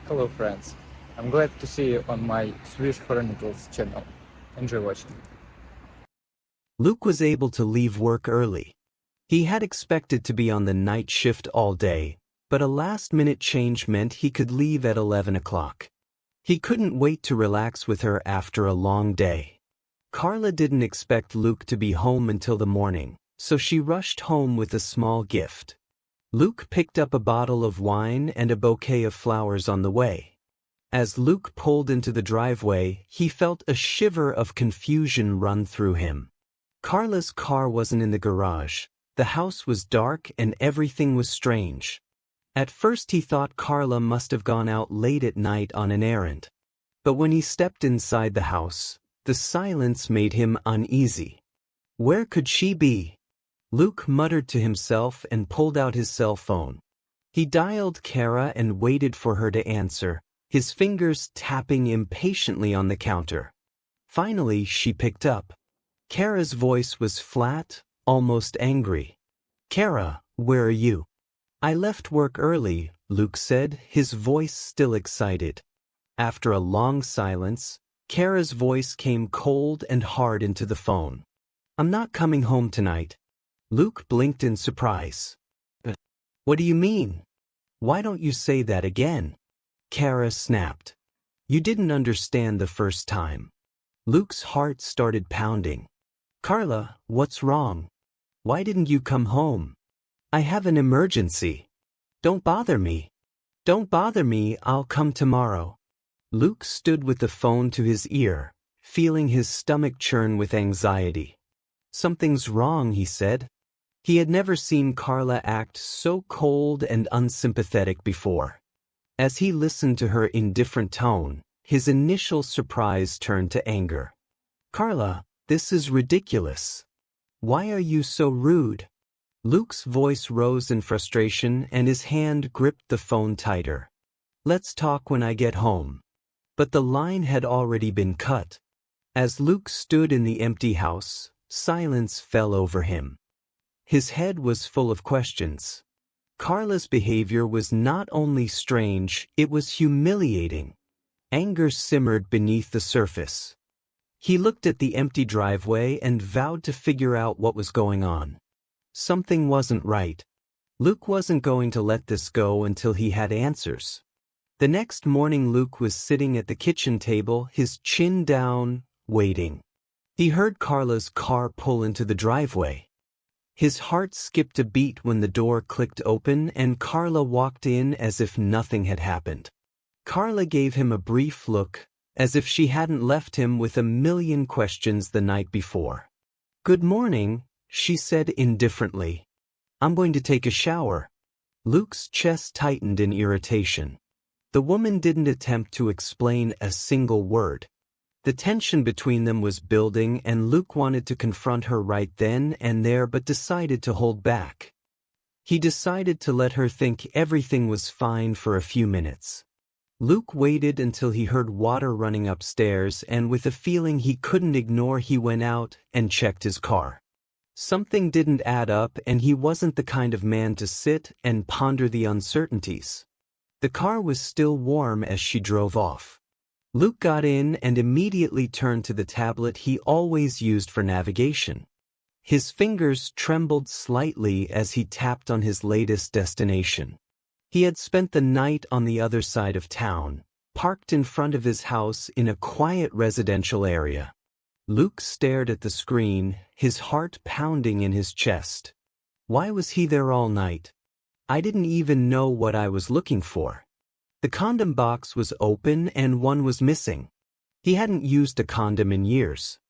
Hello friends, I'm glad to see you on my Swiss Chronicles channel. Enjoy watching. Luke was able to leave work early. He had expected to be on the night shift all day, but a last-minute change meant he could leave at 11 o'clock. He couldn't wait to relax with her after a long day. Carla didn't expect Luke to be home until the morning, so she rushed home with a small gift. Luke picked up a bottle of wine and a bouquet of flowers on the way. As Luke pulled into the driveway, he felt a shiver of confusion run through him. Carla's car wasn't in the garage. The house was dark and everything was strange. At first he thought Carla must have gone out late at night on an errand. But when he stepped inside the house, the silence made him uneasy. Where could she be? Luke muttered to himself and pulled out his cell phone. He dialed Kara and waited for her to answer, his fingers tapping impatiently on the counter. Finally, she picked up. Kara's voice was flat, almost angry. "Kara, where are you?" "I left work early," Luke said, his voice still excited. After a long silence, Kara's voice came cold and hard into the phone. "I'm not coming home tonight." Luke blinked in surprise. "What do you mean? Why don't you say that again?" Kara snapped. "You didn't understand the first time." Luke's heart started pounding. "Carla, what's wrong? Why didn't you come home?" "I have an emergency." "Don't bother me." "Don't bother me, I'll come tomorrow." Luke stood with the phone to his ear, feeling his stomach churn with anxiety. "Something's wrong," he said. He had never seen Carla act so cold and unsympathetic before. As he listened to her indifferent tone, his initial surprise turned to anger. "Carla, this is ridiculous. Why are you so rude?" Luke's voice rose in frustration and his hand gripped the phone tighter. "Let's talk when I get home." But the line had already been cut. As Luke stood in the empty house, silence fell over him. His head was full of questions. Carla's behavior was not only strange, it was humiliating. Anger simmered beneath the surface. He looked at the empty driveway and vowed to figure out what was going on. Something wasn't right. Luke wasn't going to let this go until he had answers. The next morning Luke was sitting at the kitchen table, his chin down, waiting. He heard Carla's car pull into the driveway. His heart skipped a beat when the door clicked open and Carla walked in as if nothing had happened. Carla gave him a brief look, as if she hadn't left him with a million questions the night before. "Good morning," she said indifferently. "I'm going to take a shower." Luke's chest tightened in irritation. The woman didn't attempt to explain a single word. The tension between them was building and Luke wanted to confront her right then and there but decided to hold back. He decided to let her think everything was fine for a few minutes. Luke waited until he heard water running upstairs and with a feeling he couldn't ignore he went out and checked his car. Something didn't add up and he wasn't the kind of man to sit and ponder the uncertainties. The car was still warm as she drove off. Luke got in and immediately turned to the tablet he always used for navigation. His fingers trembled slightly as he tapped on his latest destination. He had spent the night on the other side of town, parked in front of his house in a quiet residential area. Luke stared at the screen, his heart pounding in his chest. Why was he there all night? I didn't even know what I was looking for. The condom box was open and one was missing. He hadn't used a condom in years.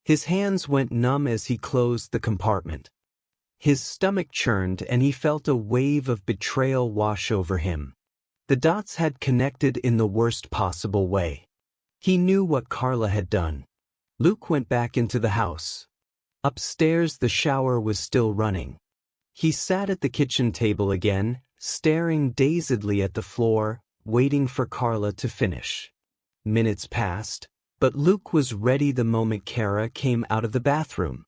His hands went numb as he closed the compartment. His stomach churned and he felt a wave of betrayal wash over him. The dots had connected in the worst possible way. He knew what Carla had done. Luke went back into the house. Upstairs the shower was still running. He sat at the kitchen table again, staring dazedly at the floor, waiting for Carla to finish. Minutes passed, but Luke was ready the moment Kara came out of the bathroom.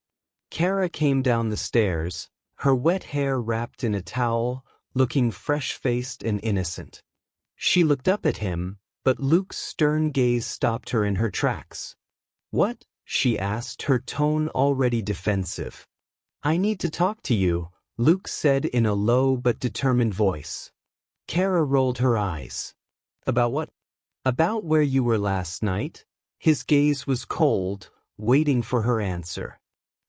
Kara came down the stairs, her wet hair wrapped in a towel, looking fresh-faced and innocent. She looked up at him, but Luke's stern gaze stopped her in her tracks. "What?" she asked, her tone already defensive. "I need to talk to you," Luke said in a low but determined voice. Kara rolled her eyes. "About what?" "About where you were last night." His gaze was cold, waiting for her answer.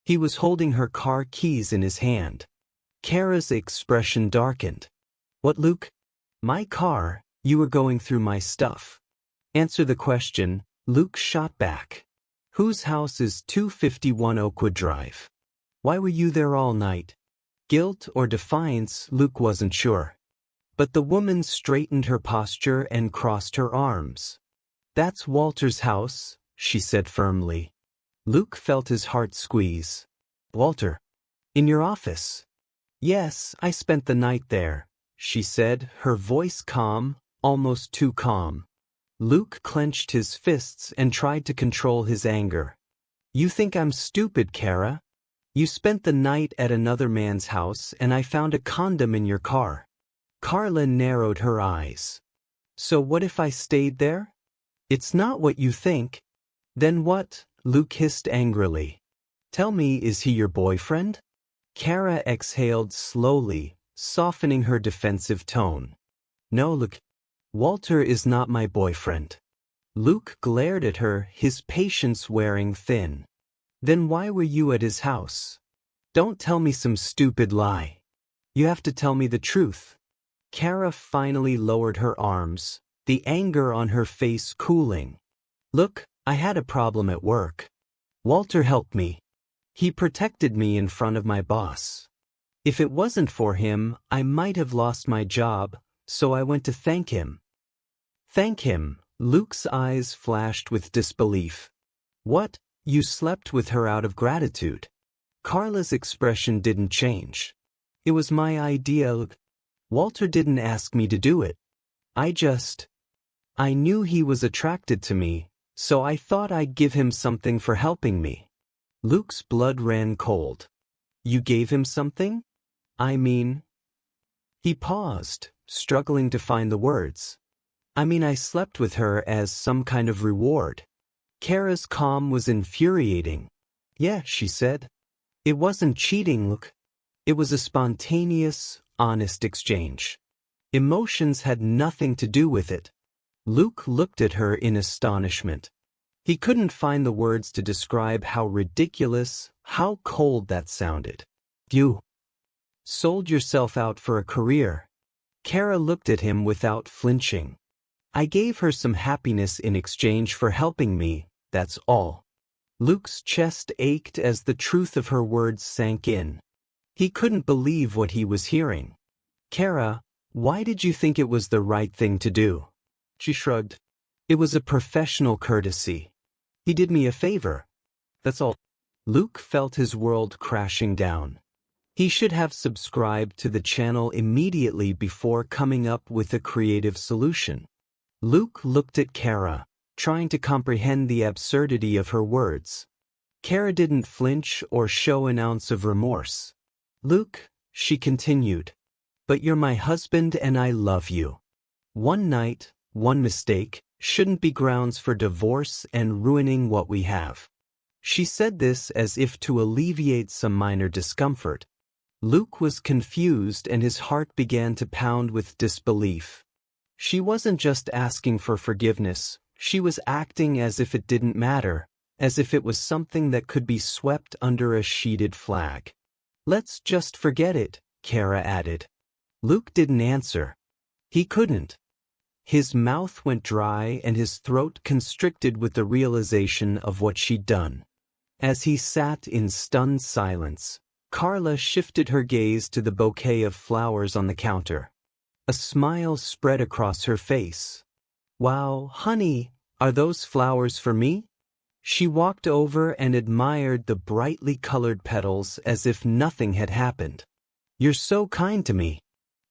He was holding her car keys in his hand. Kara's expression darkened. "What, Luke?" "My car. You were going through my stuff." "Answer the question," Luke shot back. "Whose house is 251 Oakwood Drive? Why were you there all night?" Guilt or defiance, Luke wasn't sure. But the woman straightened her posture and crossed her arms. "That's Walter's house," she said firmly. Luke felt his heart squeeze. "Walter? In your office?" "Yes, I spent the night there," she said, her voice calm, almost too calm. Luke clenched his fists and tried to control his anger. "You think I'm stupid, Kara? You spent the night at another man's house and I found a condom in your car." Carla narrowed her eyes. "So what if I stayed there?" "It's not what you think." "Then what?" Luke hissed angrily. "Tell me, is he your boyfriend?" Kara exhaled slowly, softening her defensive tone. "No, Luke. Walter is not my boyfriend." Luke glared at her, his patience wearing thin. "Then why were you at his house? Don't tell me some stupid lie. You have to tell me the truth." Kara finally lowered her arms, the anger on her face cooling. "Look, I had a problem at work. Walter helped me. He protected me in front of my boss. If it wasn't for him, I might have lost my job, so I went to thank him." "Thank him?" Luke's eyes flashed with disbelief. "What? You slept with her out of gratitude?" Carla's expression didn't change. "It was my idea, Luke. Walter didn't ask me to do it. I knew he was attracted to me, so I thought I'd give him something for helping me." Luke's blood ran cold. "You gave him something? I mean..." He paused, struggling to find the words. I slept with her as some kind of reward." Kara's calm was infuriating. "Yeah," she said. "It wasn't cheating, Luke. It was a spontaneous, honest exchange. Emotions had nothing to do with it." Luke looked at her in astonishment. He couldn't find the words to describe how ridiculous, how cold that sounded. "You sold yourself out for a career." Kara looked at him without flinching. "I gave her some happiness in exchange for helping me, that's all." Luke's chest ached as the truth of her words sank in. He couldn't believe what he was hearing. "Kara, why did you think it was the right thing to do?" She shrugged. "It was a professional courtesy. He did me a favor. That's all." Luke felt his world crashing down. He should have subscribed to the channel immediately before coming up with a creative solution. Luke looked at Kara, trying to comprehend the absurdity of her words. Kara didn't flinch or show an ounce of remorse. "Luke," she continued, "but you're my husband and I love you. One night, one mistake, shouldn't be grounds for divorce and ruining what we have." She said this as if to alleviate some minor discomfort. Luke was confused and his heart began to pound with disbelief. She wasn't just asking for forgiveness, she was acting as if it didn't matter, as if it was something that could be swept under a sheeted flag. "Let's just forget it," Kara added. Luke didn't answer. He couldn't. His mouth went dry and his throat constricted with the realization of what she'd done. As he sat in stunned silence, Carla shifted her gaze to the bouquet of flowers on the counter. A smile spread across her face. "Wow, honey, are those flowers for me?" She walked over and admired the brightly colored petals as if nothing had happened. "You're so kind to me."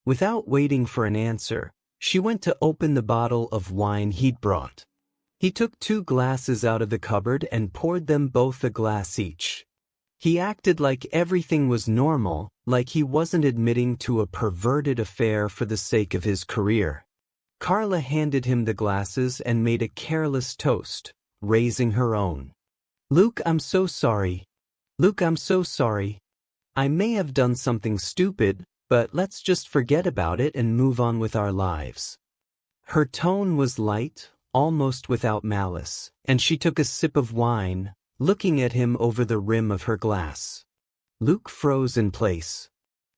Without waiting for an answer, she went to open the bottle of wine he'd brought. He took 2 glasses out of the cupboard and poured them both a glass each. He acted like everything was normal, like he wasn't admitting to a perverted affair for the sake of his career. Carla handed him the glasses and made a careless toast, raising her own. Luke, I'm so sorry. Luke, I'm so sorry. I may have done something stupid, but let's just forget about it and move on with our lives. Her tone was light, almost without malice, and she took a sip of wine, looking at him over the rim of her glass. Luke froze in place.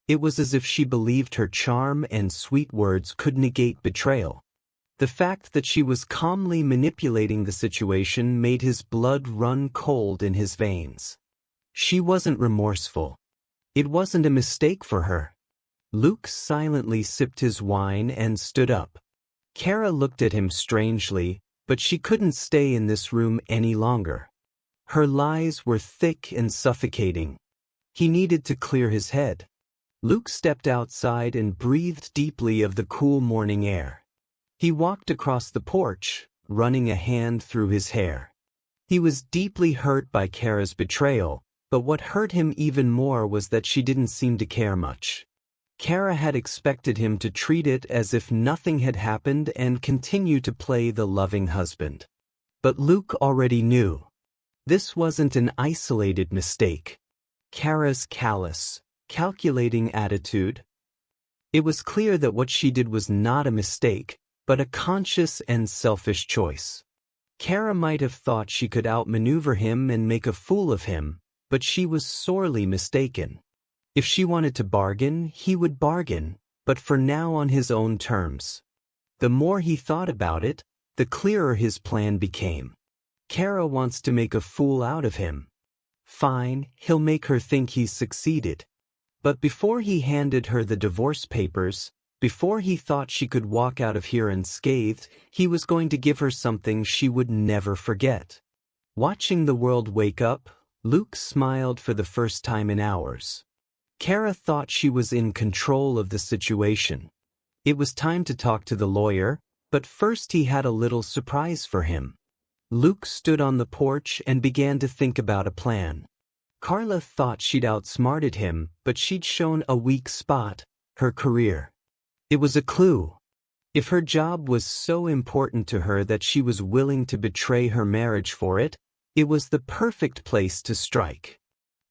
It was as if she believed her charm and sweet words could negate betrayal. The fact that she was calmly manipulating the situation made his blood run cold in his veins. She wasn't remorseful. It wasn't a mistake for her. Luke silently sipped his wine and stood up. Kara looked at him strangely, but she couldn't stay in this room any longer. Her lies were thick and suffocating. He needed to clear his head. Luke stepped outside and breathed deeply of the cool morning air. He walked across the porch, running a hand through his hair. He was deeply hurt by Kara's betrayal, but what hurt him even more was that she didn't seem to care much. Kara had expected him to treat it as if nothing had happened and continue to play the loving husband. But Luke already knew. This wasn't an isolated mistake. Kara's callous, calculating attitude. It was clear that what she did was not a mistake, but a conscious and selfish choice. Kara might have thought she could outmaneuver him and make a fool of him, but she was sorely mistaken. If she wanted to bargain, he would bargain, but for now on his own terms. The more he thought about it, the clearer his plan became. Kara wants to make a fool out of him. Fine, he'll make her think he's succeeded. But before he handed her the divorce papers, before he thought she could walk out of here unscathed, he was going to give her something she would never forget. Watching the world wake up, Luke smiled for the first time in hours. Kara thought she was in control of the situation. It was time to talk to the lawyer, but first he had a little surprise for him. Luke stood on the porch and began to think about a plan. Carla thought she'd outsmarted him, but she'd shown a weak spot, her career. It was a clue. If her job was so important to her that she was willing to betray her marriage for it, it was the perfect place to strike.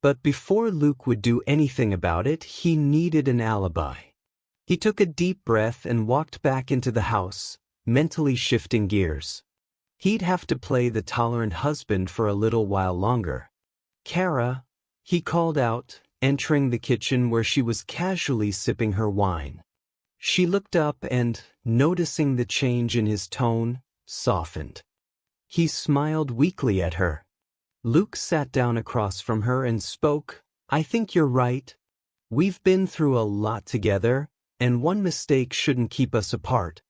But before Luke would do anything about it, he needed an alibi. He took a deep breath and walked back into the house, mentally shifting gears. He'd have to play the tolerant husband for a little while longer. Kara, he called out, entering the kitchen where she was casually sipping her wine. She looked up and, noticing the change in his tone, softened. He smiled weakly at her. Luke sat down across from her and spoke, I think you're right. We've been through a lot together, and one mistake shouldn't keep us apart.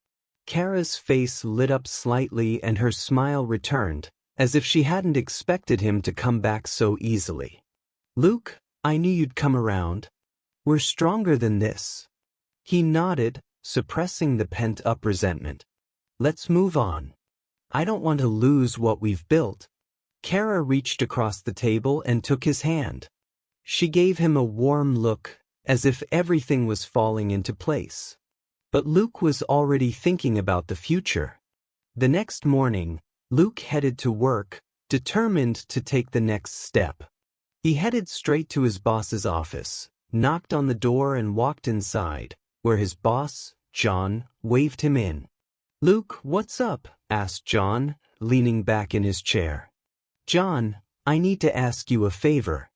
Kara's face lit up slightly and her smile returned, as if she hadn't expected him to come back so easily. Luke, I knew you'd come around. We're stronger than this. He nodded, suppressing the pent-up resentment. Let's move on. I don't want to lose what we've built. Kara reached across the table and took his hand. She gave him a warm look, as if everything was falling into place. But Luke was already thinking about the future. The next morning, Luke headed to work, determined to take the next step. He headed straight to his boss's office, knocked on the door and walked inside, where his boss, John, waved him in. Luke, what's up? Asked John, leaning back in his chair. John, I need to ask you a favor.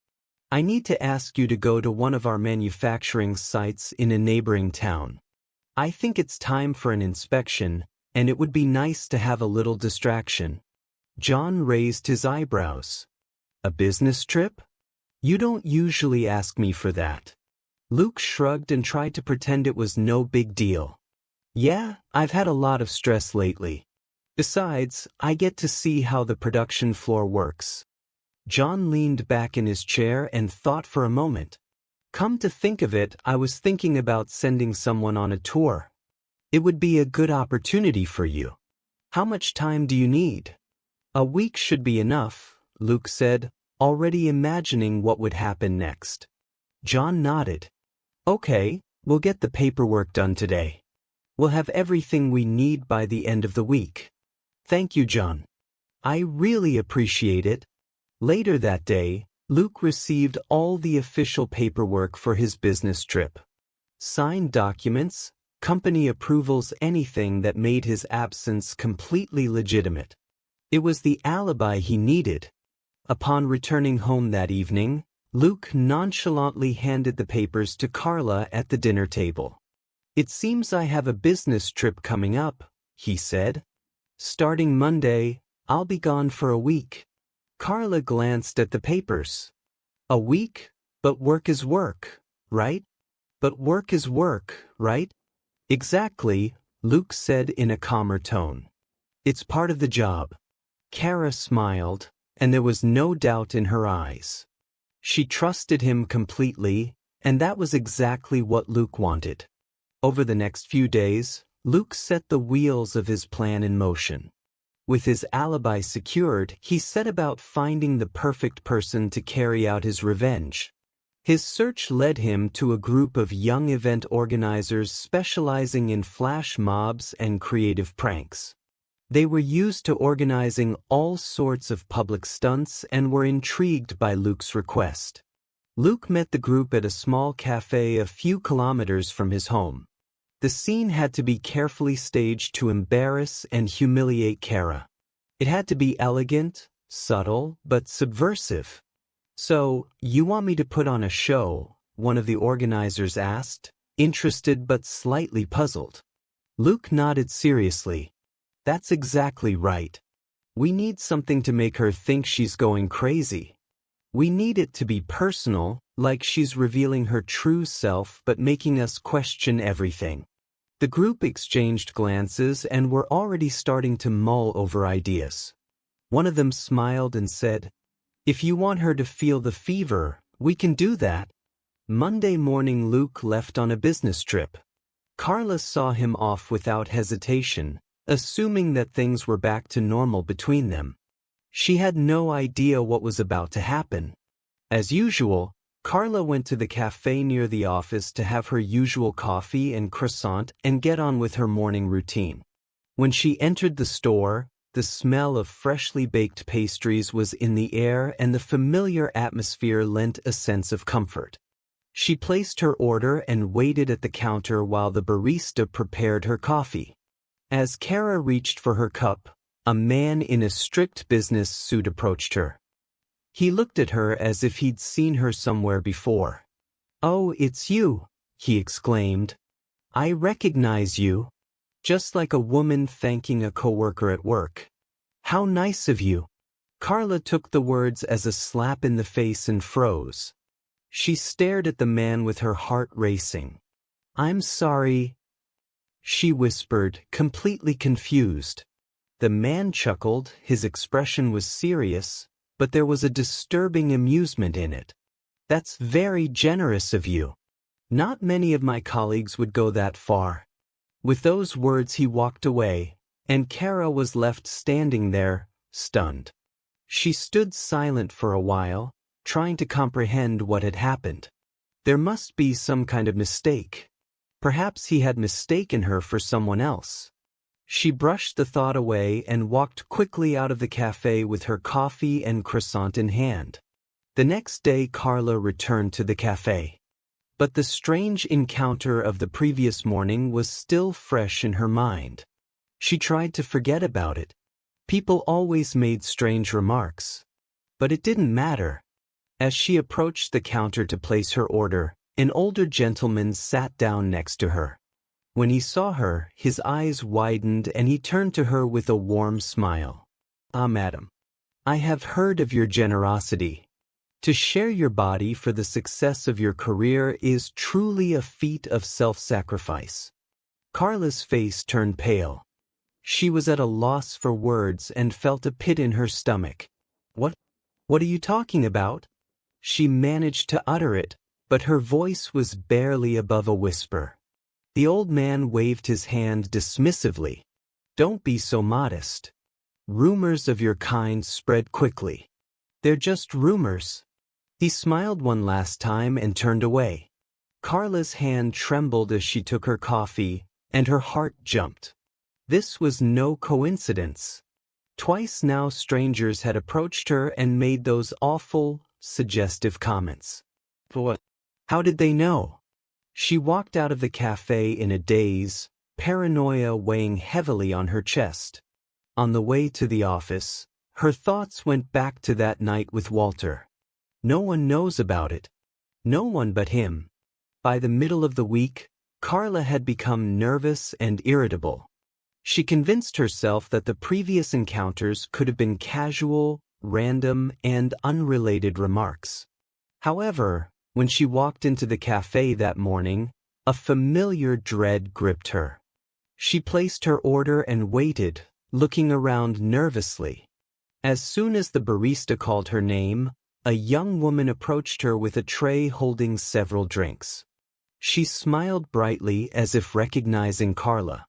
I need to ask you to go to one of our manufacturing sites in a neighboring town. I think it's time for an inspection, and it would be nice to have a little distraction. John raised his eyebrows. A business trip? You don't usually ask me for that. Luke shrugged and tried to pretend it was no big deal. Yeah, I've had a lot of stress lately. Besides, I get to see how the production floor works. John leaned back in his chair and thought for a moment. Come to think of it, I was thinking about sending someone on a tour. It would be a good opportunity for you. How much time do you need? A week should be enough, Luke said, already imagining what would happen next. John nodded. Okay, we'll get the paperwork done today. We'll have everything we need by the end of the week. Thank you, John. I really appreciate it. Later that day, Luke received all the official paperwork for his business trip. Signed documents, company approvals, anything that made his absence completely legitimate. It was the alibi he needed. Upon returning home that evening, Luke nonchalantly handed the papers to Carla at the dinner table. It seems I have a business trip coming up, he said. Starting Monday, I'll be gone for a week. Carla glanced at the papers. A week? But work is work, right? But work is work, right? Exactly, Luke said in a calmer tone. It's part of the job. Kara smiled, and there was no doubt in her eyes. She trusted him completely, and that was exactly what Luke wanted. Over the next few days, Luke set the wheels of his plan in motion. With his alibi secured, he set about finding the perfect person to carry out his revenge. His search led him to a group of young event organizers specializing in flash mobs and creative pranks. They were used to organizing all sorts of public stunts and were intrigued by Luke's request. Luke met the group at a small cafe a few kilometers from his home. The scene had to be carefully staged to embarrass and humiliate Kara. It had to be elegant, subtle, but subversive. So, you want me to put on a show? One of the organizers asked, interested but slightly puzzled. Luke nodded seriously. That's exactly right. We need something to make her think she's going crazy. We need it to be personal, like she's revealing her true self but making us question everything. The group exchanged glances and were already starting to mull over ideas. One of them smiled and said, "If you want her to feel the fever, we can do that." Monday morning Luke left on a business trip. Carla saw him off without hesitation, assuming that things were back to normal between them. She had no idea what was about to happen. As usual, Carla went to the cafe near the office to have her usual coffee and croissant and get on with her morning routine. When she entered the store, the smell of freshly baked pastries was in the air and the familiar atmosphere lent a sense of comfort. She placed her order and waited at the counter while the barista prepared her coffee. As Kara reached for her cup, a man in a strict business suit approached her. He looked at her as if he'd seen her somewhere before. "Oh, it's you," he exclaimed. "I recognize you." Just like a woman thanking a coworker at work. "How nice of you." Carla took the words as a slap in the face and froze. She stared at the man with her heart racing. "I'm sorry," she whispered, completely confused. The man chuckled, his expression was serious, but there was a disturbing amusement in it. "That's very generous of you. Not many of my colleagues would go that far." With those words he walked away, and Kara was left standing there, stunned. She stood silent for a while, trying to comprehend what had happened. There must be some kind of mistake. Perhaps he had mistaken her for someone else. She brushed the thought away and walked quickly out of the cafe with her coffee and croissant in hand. The next day Carla returned to the cafe. But the strange encounter of the previous morning was still fresh in her mind. She tried to forget about it. People always made strange remarks. But it didn't matter. As she approached the counter to place her order, an older gentleman sat down next to her. When he saw her, his eyes widened and he turned to her with a warm smile. "Ah, madam, I have heard of your generosity. To share your body for the success of your career is truly a feat of self-sacrifice." Carla's face turned pale. She was at a loss for words and felt a pit in her stomach. What are you talking about?" She managed to utter it, but her voice was barely above a whisper. The old man waved his hand dismissively. "Don't be so modest. Rumors of your kind spread quickly. They're just rumors. He smiled one last time and turned away. Carla's hand trembled as she took her coffee, and her heart jumped. This was no coincidence. Twice now strangers had approached her and made those awful, suggestive comments. But what? How did they know? She walked out of the cafe in a daze, paranoia weighing heavily on her chest. On the way to the office, her thoughts went back to that night with Walter. No one knows about it. No one but him. By the middle of the week, Carla had become nervous and irritable. She convinced herself that the previous encounters could have been casual, random, and unrelated remarks. However, when she walked into the cafe that morning, a familiar dread gripped her. She placed her order and waited, looking around nervously. As soon as the barista called her name, a young woman approached her with a tray holding several drinks. She smiled brightly as if recognizing Carla.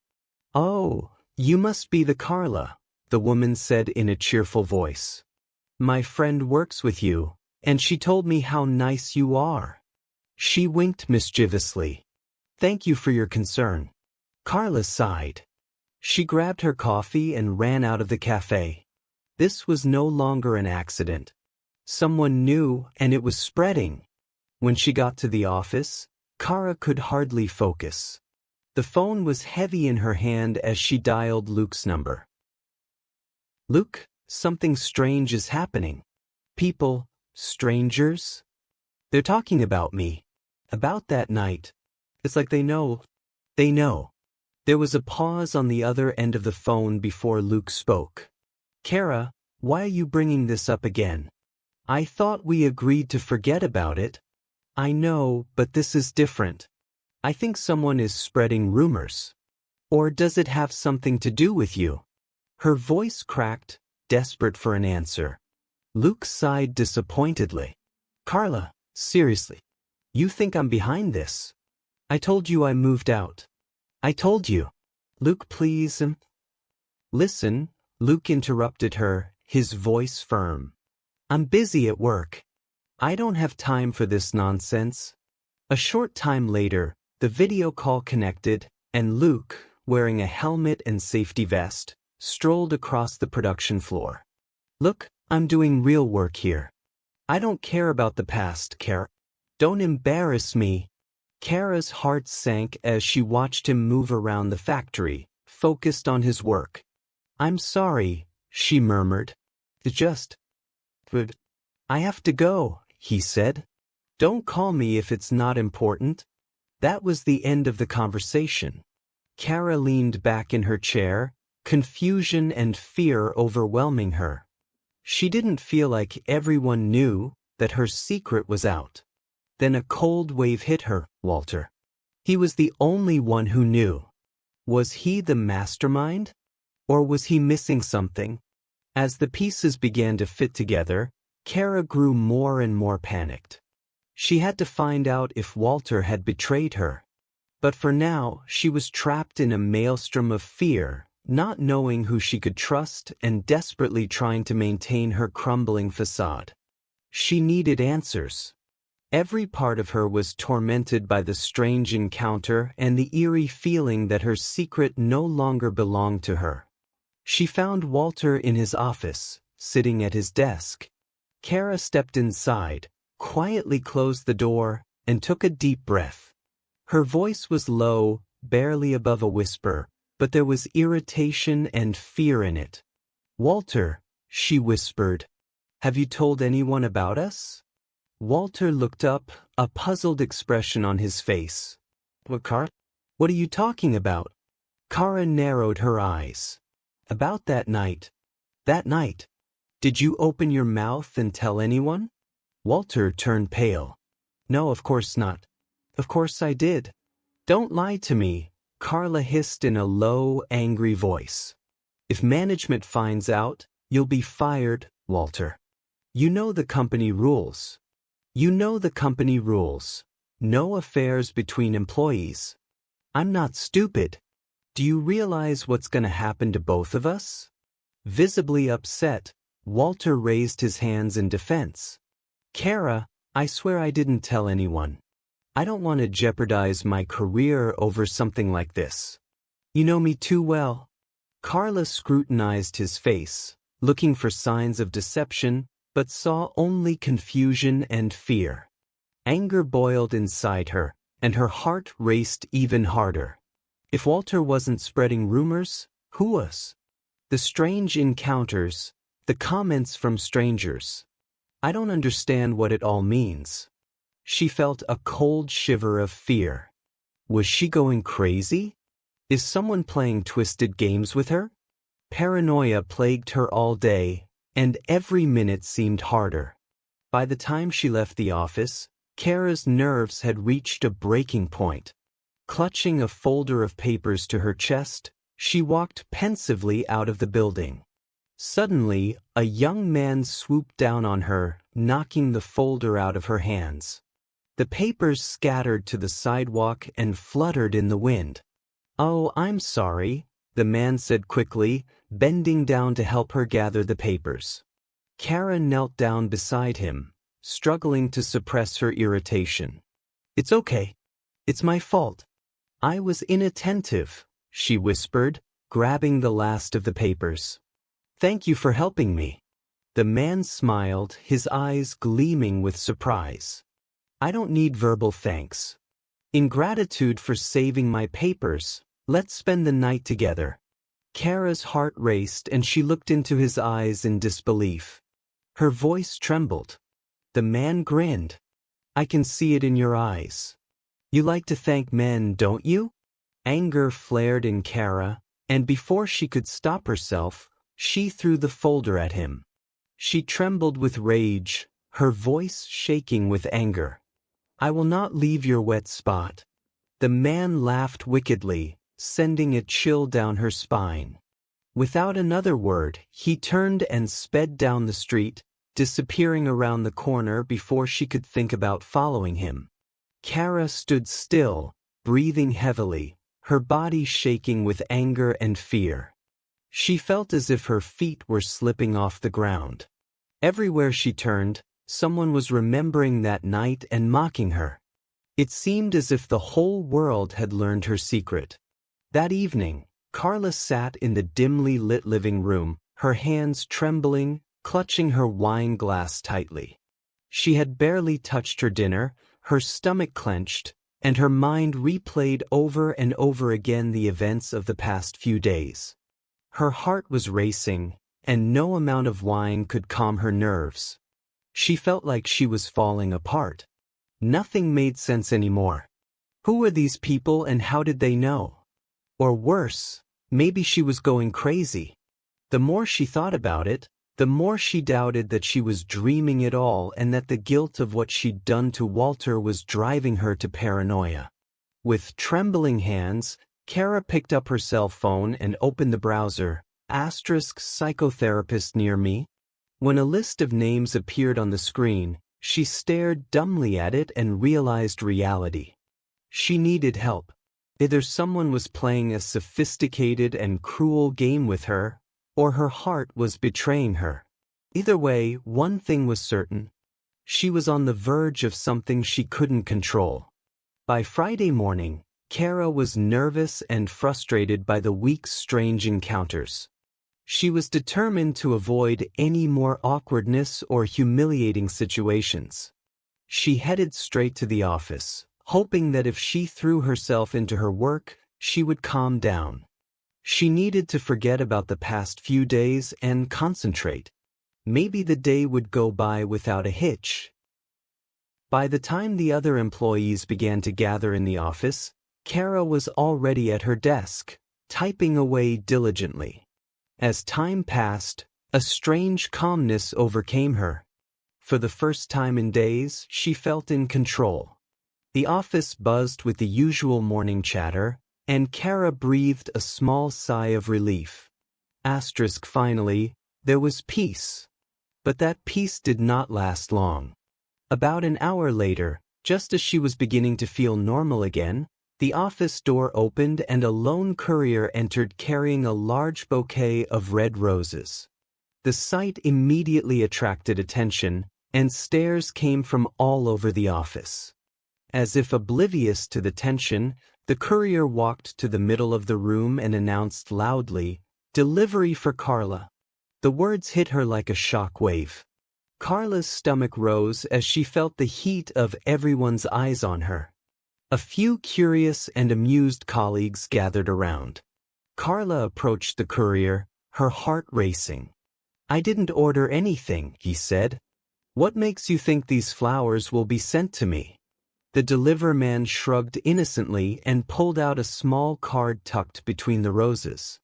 "Oh, you must be the Carla," the woman said in a cheerful voice. "My friend works with you, and she told me how nice you are." She winked mischievously. "Thank you for your concern." Carla sighed. She grabbed her coffee and ran out of the cafe. This was no longer an accident. Someone knew, and it was spreading. When she got to the office, Kara could hardly focus. The phone was heavy in her hand as she dialed Luke's number. "Luke, something strange is happening. People, strangers? They're talking about me. About that night. It's like they know. They know." There was a pause on the other end of the phone before Luke spoke. "Kara, why are you bringing this up again? I thought we agreed to forget about it." "I know, but this is different. I think someone is spreading rumors. Or does it have something to do with you?" Her voice cracked, desperate for an answer. Luke sighed disappointedly. "Carla, seriously, you think I'm behind this? I told you I moved out. I told you." "Luke, please." "Listen," Luke interrupted her, his voice firm. "I'm busy at work. I don't have time for this nonsense." A short time later, the video call connected, and Luke, wearing a helmet and safety vest, strolled across the production floor. "Look, I'm doing real work here. I don't care about the past, Kara. Don't embarrass me." Kara's heart sank as she watched him move around the factory, focused on his work. "I'm sorry," she murmured. But I have to go," he said. "Don't call me if it's not important." That was the end of the conversation. Kara leaned back in her chair, confusion and fear overwhelming her. She didn't feel like everyone knew that her secret was out. Then a cold wave hit her. Walter. He was the only one who knew. Was he the mastermind? Or was he missing something? As the pieces began to fit together, Kara grew more and more panicked. She had to find out if Walter had betrayed her. But for now, she was trapped in a maelstrom of fear, not knowing who she could trust and desperately trying to maintain her crumbling facade. She needed answers. Every part of her was tormented by the strange encounter and the eerie feeling that her secret no longer belonged to her. She found Walter in his office, sitting at his desk. Kara stepped inside, quietly closed the door, and took a deep breath. Her voice was low, barely above a whisper, but there was irritation and fear in it. "Walter," she whispered, "have you told anyone about us?" Walter looked up, a puzzled expression on his face. "What, Kara? What are you talking about?" Kara narrowed her eyes. "About that night. That night. Did you open your mouth and tell anyone?" Walter turned pale. "No, of course not. Of course I did." "Don't lie to me," Carla hissed in a low, angry voice. "If management finds out, you'll be fired, Walter. You know the company rules. You know the company rules. No affairs between employees. I'm not stupid. Do you realize what's going to happen to both of us?" Visibly upset, Walter raised his hands in defense. Kara, I swear I didn't tell anyone. I don't want to jeopardize my career over something like this. You know me too well. Carla scrutinized his face, looking for signs of deception, but saw only confusion and fear. Anger boiled inside her, and her heart raced even harder. If Walter wasn't spreading rumors, who was? The strange encounters, the comments from strangers. I don't understand what it all means. She felt a cold shiver of fear. Was she going crazy? Is someone playing twisted games with her? Paranoia plagued her all day, and every minute seemed harder. By the time she left the office, Kara's nerves had reached a breaking point. Clutching a folder of papers to her chest, she walked pensively out of the building. Suddenly, a young man swooped down on her, knocking the folder out of her hands. The papers scattered to the sidewalk and fluttered in the wind. "Oh, I'm sorry," the man said quickly, bending down to help her gather the papers. Kara knelt down beside him, struggling to suppress her irritation. "It's okay. It's my fault. I was inattentive," she whispered, grabbing the last of the papers. "Thank you for helping me." The man smiled, his eyes gleaming with surprise. "I don't need verbal thanks. In gratitude for saving my papers, let's spend the night together." Kara's heart raced and she looked into his eyes in disbelief. Her voice trembled. The man grinned. "I can see it in your eyes. You like to thank men, don't you?" Anger flared in Kara, and before she could stop herself, she threw the folder at him. She trembled with rage, her voice shaking with anger. "I will not leave your wet spot." The man laughed wickedly, sending a chill down her spine. Without another word, he turned and sped down the street, disappearing around the corner before she could think about following him. Kara stood still, breathing heavily, her body shaking with anger and fear. She felt as if her feet were slipping off the ground. Everywhere she turned, someone was remembering that night and mocking her. It seemed as if the whole world had learned her secret. That evening, Carla sat in the dimly lit living room, her hands trembling, clutching her wine glass tightly. She had barely touched her dinner, her stomach clenched, and her mind replayed over and over again the events of the past few days. Her heart was racing, and no amount of wine could calm her nerves. She felt like she was falling apart. Nothing made sense anymore. Who were these people and how did they know? Or worse, maybe she was going crazy. The more she thought about it, the more she doubted that she was dreaming it all and that the guilt of what she'd done to Walter was driving her to paranoia. With trembling hands, Kara picked up her cell phone and opened the browser. Psychotherapist near me. When a list of names appeared on the screen, she stared dumbly at it and realized reality. She needed help. Either someone was playing a sophisticated and cruel game with her, or her heart was betraying her. Either way, one thing was certain. She was on the verge of something she couldn't control. By Friday morning, Kara was nervous and frustrated by the week's strange encounters. She was determined to avoid any more awkwardness or humiliating situations. She headed straight to the office, hoping that if she threw herself into her work, she would calm down. She needed to forget about the past few days and concentrate. Maybe the day would go by without a hitch. By the time the other employees began to gather in the office, Kara was already at her desk, typing away diligently. As time passed, a strange calmness overcame her. For the first time in days, she felt in control. The office buzzed with the usual morning chatter, and Kara breathed a small sigh of relief. Finally, there was peace. But that peace did not last long. About an hour later, just as she was beginning to feel normal again, the office door opened and a lone courier entered carrying a large bouquet of red roses. The sight immediately attracted attention, and stares came from all over the office. As if oblivious to the tension, the courier walked to the middle of the room and announced loudly, "Delivery for Carla." The words hit her like a shock wave. Carla's stomach rose as she felt the heat of everyone's eyes on her. A few curious and amused colleagues gathered around. Carla approached the courier, her heart racing. "I didn't order anything," he said. "What makes you think these flowers will be sent to me?" The deliver man shrugged innocently and pulled out a small card tucked between the roses.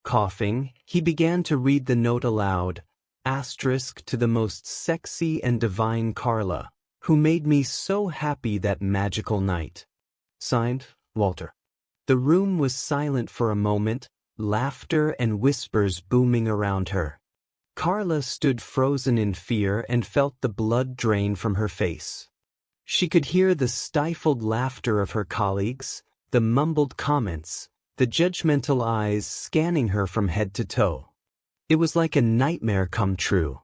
Coughing, he began to read the note aloud, "Asterisk to the most sexy and divine Carla, who made me so happy that magical night. Signed, Walter." The room was silent for a moment, laughter and whispers booming around her. Carla stood frozen in fear and felt the blood drain from her face. She could hear the stifled laughter of her colleagues, the mumbled comments, the judgmental eyes scanning her from head to toe. It was like a nightmare come true.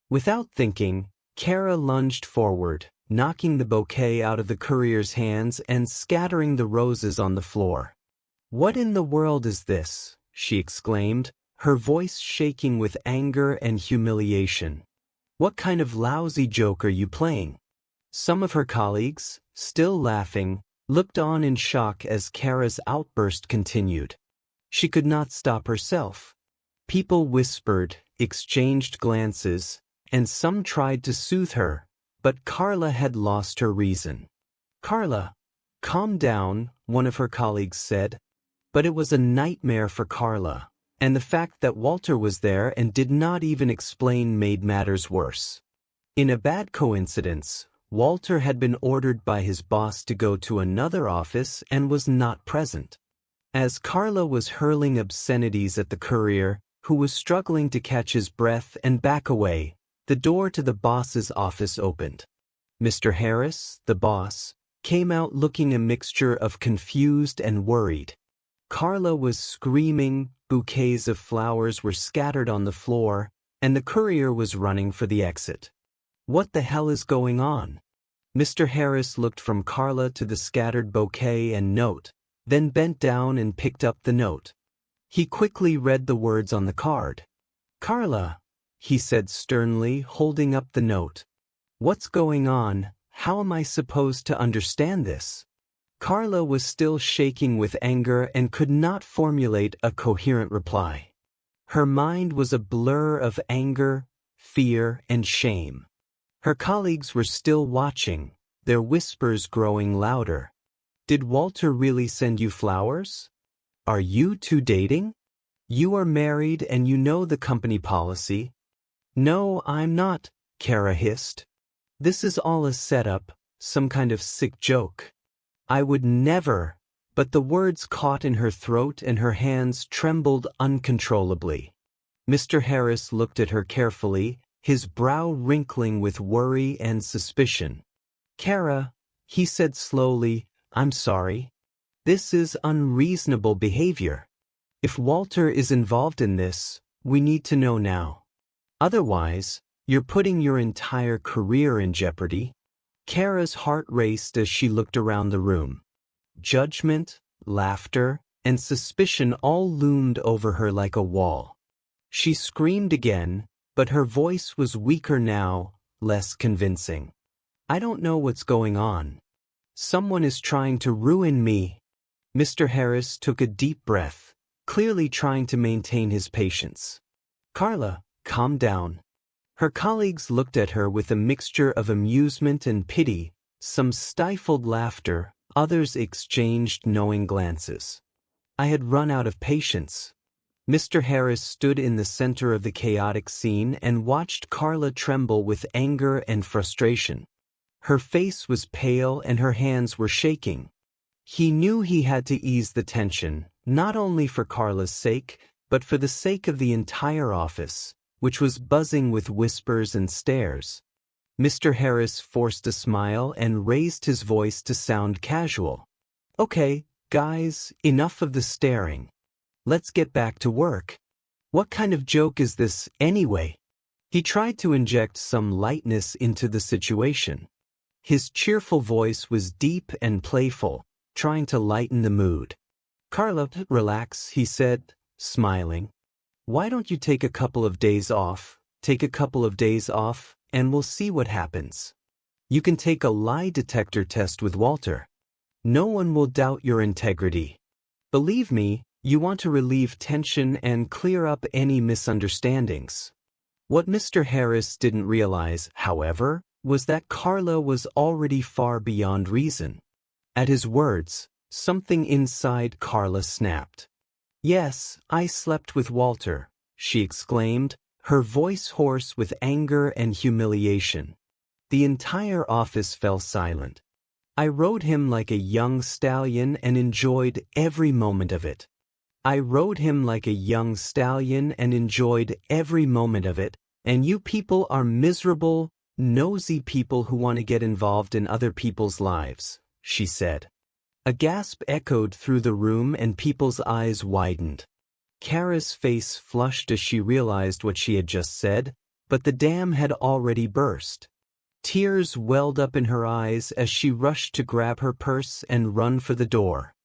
Without thinking, Kara lunged forward, knocking the bouquet out of the courier's hands and scattering the roses on the floor. "What in the world is this?" she exclaimed, her voice shaking with anger and humiliation. "What kind of lousy joke are you playing?" Some of her colleagues, still laughing, looked on in shock as Kara's outburst continued. She could not stop herself. People whispered, exchanged glances, and some tried to soothe her, but Carla had lost her reason. "Carla, calm down," one of her colleagues said. But it was a nightmare for Carla, and the fact that Walter was there and did not even explain made matters worse. In a bad coincidence, Walter had been ordered by his boss to go to another office and was not present. As Carla was hurling obscenities at the courier, who was struggling to catch his breath and back away, the door to the boss's office opened. Mr. Harris, the boss, came out looking a mixture of confused and worried. Carla was screaming, bouquets of flowers were scattered on the floor, and the courier was running for the exit. "What the hell is going on?" Mr. Harris looked from Carla to the scattered bouquet and note, then bent down and picked up the note. He quickly read the words on the card. "Carla," he said sternly, holding up the note. "What's going on? How am I supposed to understand this?" Carla was still shaking with anger and could not formulate a coherent reply. Her mind was a blur of anger, fear, and shame. Her colleagues were still watching, their whispers growing louder. "Did Walter really send you flowers? Are you two dating? You are married and you know the company policy." "No, I'm not," Kara hissed. "This is all a setup, some kind of sick joke." "I would never," but the words caught in her throat and her hands trembled uncontrollably. Mr. Harris looked at her carefully, his brow wrinkling with worry and suspicion. "Kara," he said slowly, "I'm sorry. This is unreasonable behavior. If Walter is involved in this, we need to know now. Otherwise, you're putting your entire career in jeopardy." Kara's heart raced as she looked around the room. Judgment, laughter, and suspicion all loomed over her like a wall. She screamed again, but her voice was weaker now, less convincing. "I don't know what's going on. Someone is trying to ruin me." Mr. Harris took a deep breath, clearly trying to maintain his patience. "Carla, calm down." Her colleagues looked at her with a mixture of amusement and pity, some stifled laughter, others exchanged knowing glances. I had run out of patience. Mr. Harris stood in the center of the chaotic scene and watched Carla tremble with anger and frustration. Her face was pale and her hands were shaking. He knew he had to ease the tension, not only for Carla's sake, but for the sake of the entire office, which was buzzing with whispers and stares. Mr. Harris forced a smile and raised his voice to sound casual. "Okay, guys, enough of the staring. Let's get back to work. What kind of joke is this, anyway?" He tried to inject some lightness into the situation. His cheerful voice was deep and playful, trying to lighten the mood. "Carla, relax," he said, smiling. "Why don't you take a couple of days off? Take a couple of days off, and we'll see what happens. You can take a lie detector test with Walter. No one will doubt your integrity. Believe me, you want to relieve tension and clear up any misunderstandings." What Mr. Harris didn't realize, however, was that Carla was already far beyond reason. At his words, something inside Carla snapped. "Yes, I slept with Walter," she exclaimed, her voice hoarse with anger and humiliation. The entire office fell silent. "I rode him like a young stallion and enjoyed every moment of it. I rode him like a young stallion and enjoyed every moment of it, and you people are miserable, nosy people who want to get involved in other people's lives," she said. A gasp echoed through the room and people's eyes widened. Kara's face flushed as she realized what she had just said, but the dam had already burst. Tears welled up in her eyes as she rushed to grab her purse and run for the door.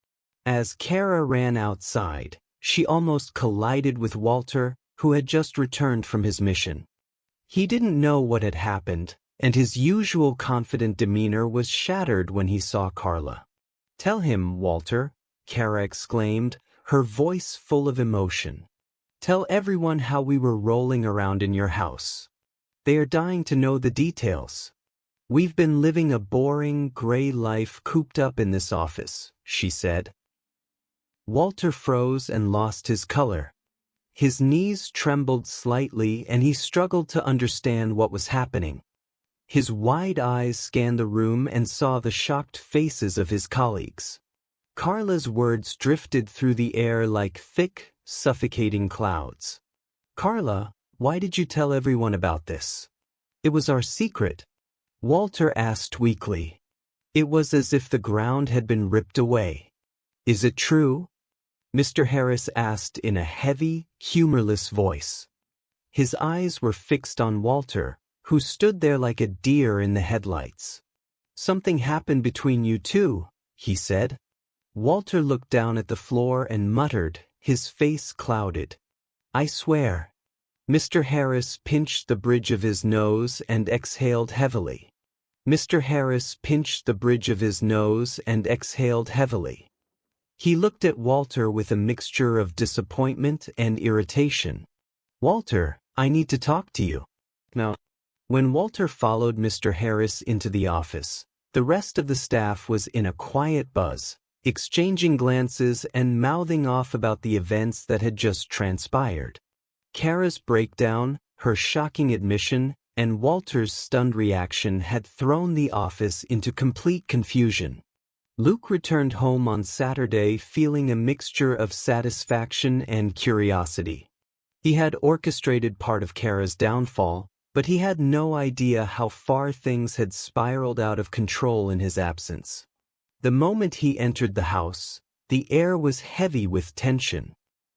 As Kara ran outside, she almost collided with Walter, who had just returned from his mission. He didn't know what had happened, and his usual confident demeanor was shattered when he saw Carla. "Tell him, Walter," Kara exclaimed, her voice full of emotion. "Tell everyone how we were rolling around in your house. They are dying to know the details. We've been living a boring, gray life cooped up in this office," she said. Walter froze and lost his color. His knees trembled slightly and he struggled to understand what was happening. His wide eyes scanned the room and saw the shocked faces of his colleagues. Carla's words drifted through the air like thick, suffocating clouds. "Carla, why did you tell everyone about this?" "It was our secret," Walter asked weakly. It was as if the ground had been ripped away. "Is it true?" Mr. Harris asked in a heavy, humorless voice. His eyes were fixed on Walter, who stood there like a deer in the headlights. "Something happened between you two," he said. Walter looked down at the floor and muttered, his face clouded. "I swear." Mr. Harris pinched the bridge of his nose and exhaled heavily. Mr. Harris pinched the bridge of his nose and exhaled heavily. He looked at Walter with a mixture of disappointment and irritation. "Walter, I need to talk to you." Now, when Walter followed Mr. Harris into the office, the rest of the staff was in a quiet buzz, exchanging glances and mouthing off about the events that had just transpired. Kara's breakdown, her shocking admission, and Walter's stunned reaction had thrown the office into complete confusion. Luke returned home on Saturday feeling a mixture of satisfaction and curiosity. He had orchestrated part of Kara's downfall, but he had no idea how far things had spiraled out of control in his absence. The moment he entered the house, the air was heavy with tension.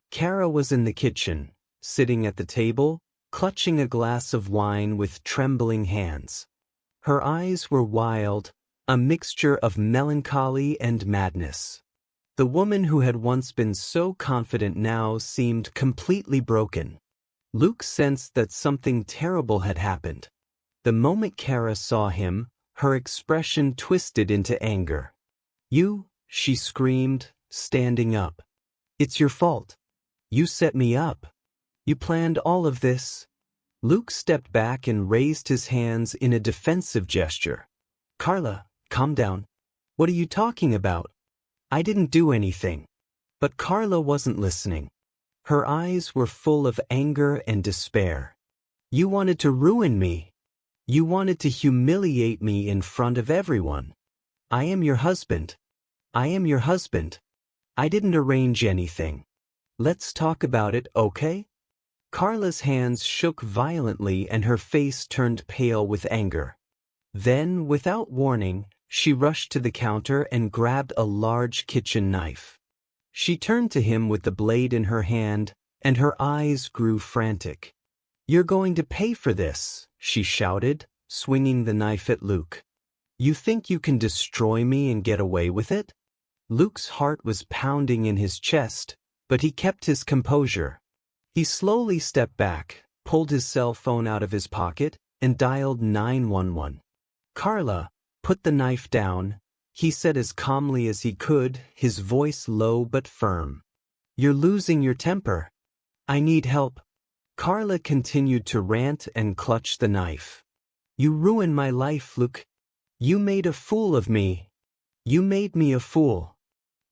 Kara was in the kitchen, sitting at the table, clutching a glass of wine with trembling hands. Her eyes were wild, a mixture of melancholy and madness. The woman who had once been so confident now seemed completely broken. Luke sensed that something terrible had happened. The moment Kara saw him, her expression twisted into anger. "You," she screamed, standing up. "It's your fault. You set me up. You planned all of this." Luke stepped back and raised his hands in a defensive gesture. "Carla, calm down. What are you talking about? I didn't do anything." But Carla wasn't listening. Her eyes were full of anger and despair. "You wanted to ruin me. You wanted to humiliate me in front of everyone. I am your husband. I am your husband. I didn't arrange anything. Let's talk about it, okay?" Carla's hands shook violently and her face turned pale with anger. Then, without warning, she rushed to the counter and grabbed a large kitchen knife. She turned to him with the blade in her hand, and her eyes grew frantic. "You're going to pay for this," she shouted, swinging the knife at Luke. "You think you can destroy me and get away with it?" Luke's heart was pounding in his chest, but he kept his composure. He slowly stepped back, pulled his cell phone out of his pocket, and dialed 911. "Carla, put the knife down," he said as calmly as he could, his voice low but firm. "You're losing your temper. I need help." Carla continued to rant and clutch the knife. "You ruined my life, Luke. You made a fool of me. You made me a fool.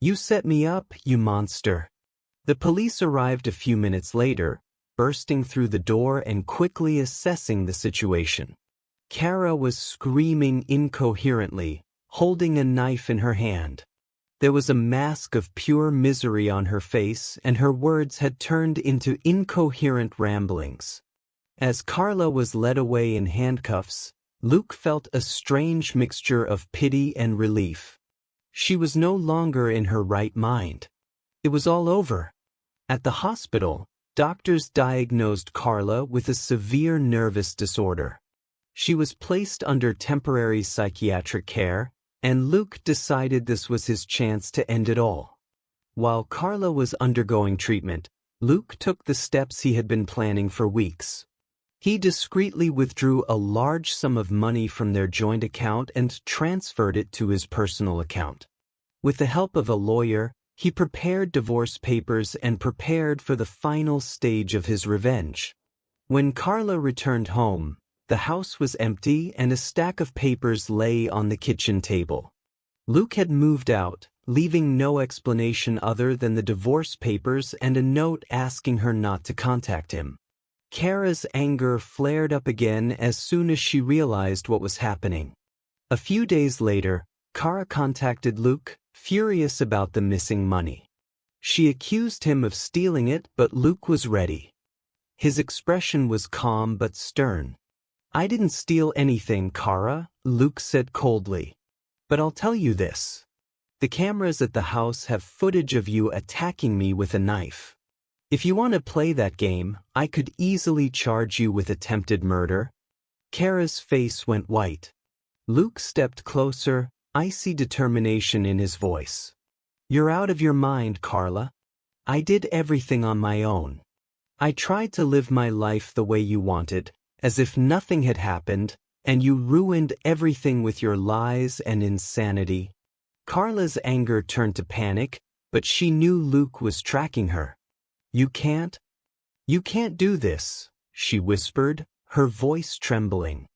You set me up, you monster." The police arrived a few minutes later, bursting through the door and quickly assessing the situation. Kara was screaming incoherently, holding a knife in her hand. There was a mask of pure misery on her face, and her words had turned into incoherent ramblings. As Carla was led away in handcuffs, Luke felt a strange mixture of pity and relief. She was no longer in her right mind. It was all over. At the hospital, doctors diagnosed Carla with a severe nervous disorder. She was placed under temporary psychiatric care, and Luke decided this was his chance to end it all. While Carla was undergoing treatment, Luke took the steps he had been planning for weeks. He discreetly withdrew a large sum of money from their joint account and transferred it to his personal account. With the help of a lawyer, he prepared divorce papers and prepared for the final stage of his revenge. When Carla returned home, the house was empty and a stack of papers lay on the kitchen table. Luke had moved out, leaving no explanation other than the divorce papers and a note asking her not to contact him. Kara's anger flared up again as soon as she realized what was happening. A few days later, Kara contacted Luke, furious about the missing money. She accused him of stealing it, but Luke was ready. His expression was calm but stern. "I didn't steal anything, Kara," Luke said coldly. "But I'll tell you this. The cameras at the house have footage of you attacking me with a knife. If you want to play that game, I could easily charge you with attempted murder." Kara's face went white. Luke stepped closer, icy determination in his voice. "You're out of your mind, Carla. I did everything on my own. I tried to live my life the way you wanted, as if nothing had happened, and you ruined everything with your lies and insanity." Carla's anger turned to panic, but she knew Luke was tracking her. You can't do this," she whispered, her voice trembling.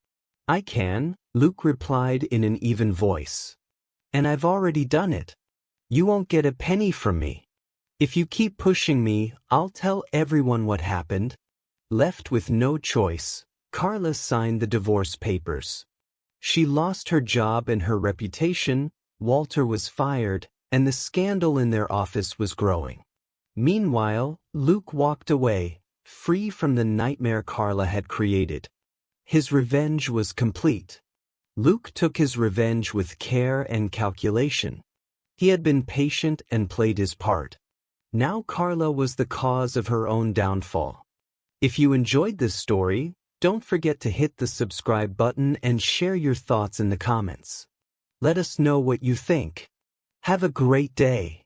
"I can," Luke replied in an even voice. "And I've already done it. You won't get a penny from me. If you keep pushing me, I'll tell everyone what happened." Left with no choice, Carla signed the divorce papers. She lost her job and her reputation, Walter was fired, and the scandal in their office was growing. Meanwhile, Luke walked away, free from the nightmare Carla had created. His revenge was complete. Luke took his revenge with care and calculation. He had been patient and played his part. Now Carla was the cause of her own downfall. If you enjoyed this story, don't forget to hit the subscribe button and share your thoughts in the comments. Let us know what you think. Have a great day.